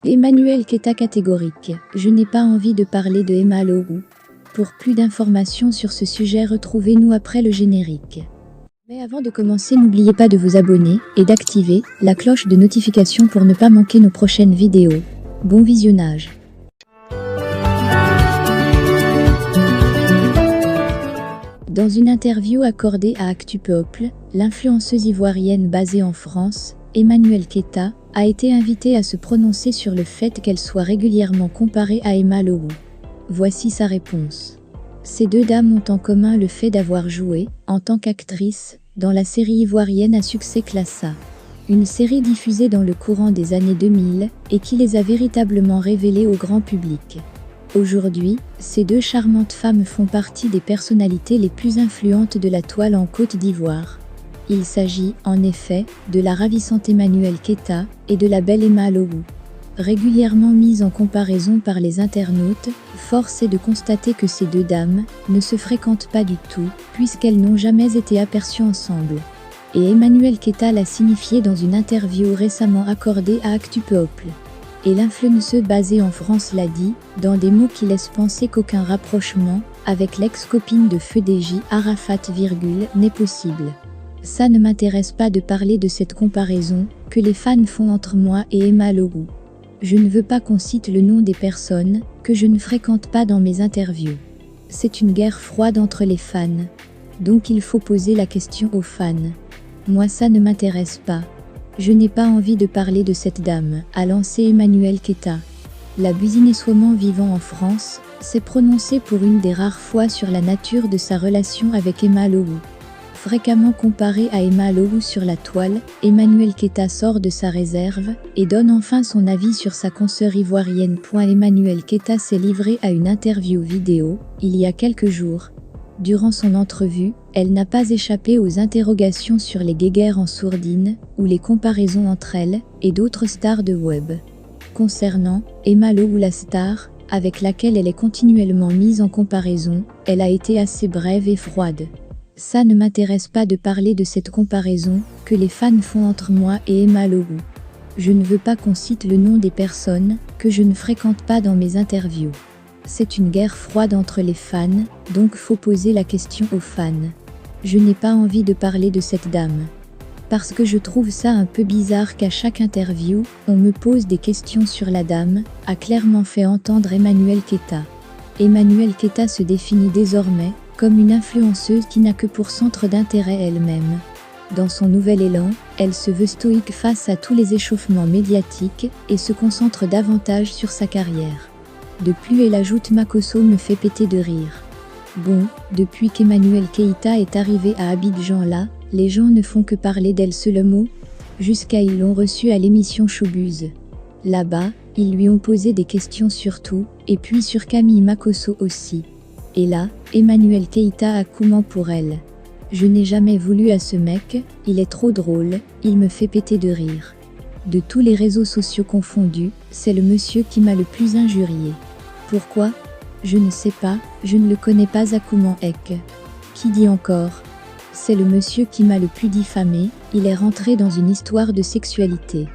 Emmanuel Keita catégorique. Je n'ai pas envie de parler de Emma Lorou. Pour plus d'informations sur ce sujet, retrouvez-nous après le générique. Mais avant de commencer, n'oubliez pas de vous abonner et d'activer la cloche de notification pour ne pas manquer nos prochaines vidéos. Bon visionnage. Dans une interview accordée à Actu Peuple, l'influenceuse ivoirienne basée en France, Emmanuel Keita, a été invitée à se prononcer sur le fait qu'elle soit régulièrement comparée à Emma Lorou. Voici sa réponse. Ces deux dames ont en commun le fait d'avoir joué, en tant qu'actrice, dans la série ivoirienne à succès Classe A. Une série diffusée dans le courant des années 2000 et qui les a véritablement révélées au grand public. Aujourd'hui, ces deux charmantes femmes font partie des personnalités les plus influentes de la toile en Côte d'Ivoire. Il s'agit, en effet, de la ravissante Emmanuel Keita et de la belle Emma Lorou. Régulièrement mises en comparaison par les internautes, force est de constater que ces deux dames ne se fréquentent pas du tout, puisqu'elles n'ont jamais été aperçues ensemble. Et Emmanuel Keita l'a signifié dans une interview récemment accordée à Actu Peuple. Et l'influenceuse basée en France l'a dit, dans des mots qui laissent penser qu'aucun rapprochement avec l'ex-copine de Feu DJ Arafat, n'est possible. Ça ne m'intéresse pas de parler de cette comparaison que les fans font entre moi et Emma Lorou. Je ne veux pas qu'on cite le nom des personnes que je ne fréquente pas dans mes interviews. C'est une guerre froide entre les fans. Donc il faut poser la question aux fans. Moi ça ne m'intéresse pas. Je n'ai pas envie de parler de cette dame, a lancé Emmanuel Keita. La businesswoman vivant en France s'est prononcée pour une des rares fois sur la nature de sa relation avec Emma Lorou. Fréquemment comparée à Emma Lorou sur la toile, Emmanuel Keita sort de sa réserve et donne enfin son avis sur sa consoeur ivoirienne. Emmanuel Keita s'est livré à une interview vidéo, il y a quelques jours. Durant son entrevue, elle n'a pas échappé aux interrogations sur les guéguerres en sourdine ou les comparaisons entre elle et d'autres stars de web. Concernant Emma Lorou, la star, avec laquelle elle est continuellement mise en comparaison, elle a été assez brève et froide. Ça ne m'intéresse pas de parler de cette comparaison que les fans font entre moi et Emma Lorou. Je ne veux pas qu'on cite le nom des personnes que je ne fréquente pas dans mes interviews. C'est une guerre froide entre les fans, donc faut poser la question aux fans. Je n'ai pas envie de parler de cette dame. Parce que je trouve ça un peu bizarre qu'à chaque interview, on me pose des questions sur la dame, a clairement fait entendre Emmanuel Keita. Emmanuel Keita se définit désormais comme une influenceuse qui n'a que pour centre d'intérêt elle-même. Dans son nouvel élan, elle se veut stoïque face à tous les échauffements médiatiques et se concentre davantage sur sa carrière. De plus, elle ajoute: Makosso me fait péter de rire. Bon, depuis qu'Emmanuel Keita est arrivée à Abidjan là, les gens ne font que parler d'elle seulement. Jusqu'à ils l'ont reçue à l'émission Showbuzz. Là-bas, ils lui ont posé des questions sur tout, et puis sur Camille Makosso aussi. Et là, Emmanuel Keita a comment pour elle. Je n'ai jamais voulu à ce mec, il est trop drôle, il me fait péter de rire. De tous les réseaux sociaux confondus, c'est le monsieur qui m'a le plus injurié. Pourquoi? Je ne sais pas, je ne le connais pas. Akouman Ek. Qui dit encore? C'est le monsieur qui m'a le plus diffamé, il est rentré dans une histoire de sexualité.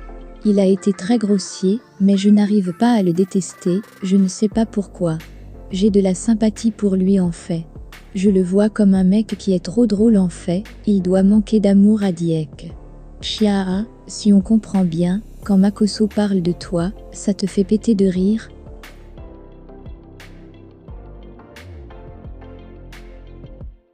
Il a été très grossier, mais je n'arrive pas à le détester, je ne sais pas pourquoi. J'ai de la sympathie pour lui en fait. Je le vois comme un mec qui est trop drôle en fait, il doit manquer d'amour à Diek. Chia, si on comprend bien, quand Makosso parle de toi, ça te fait péter de rire,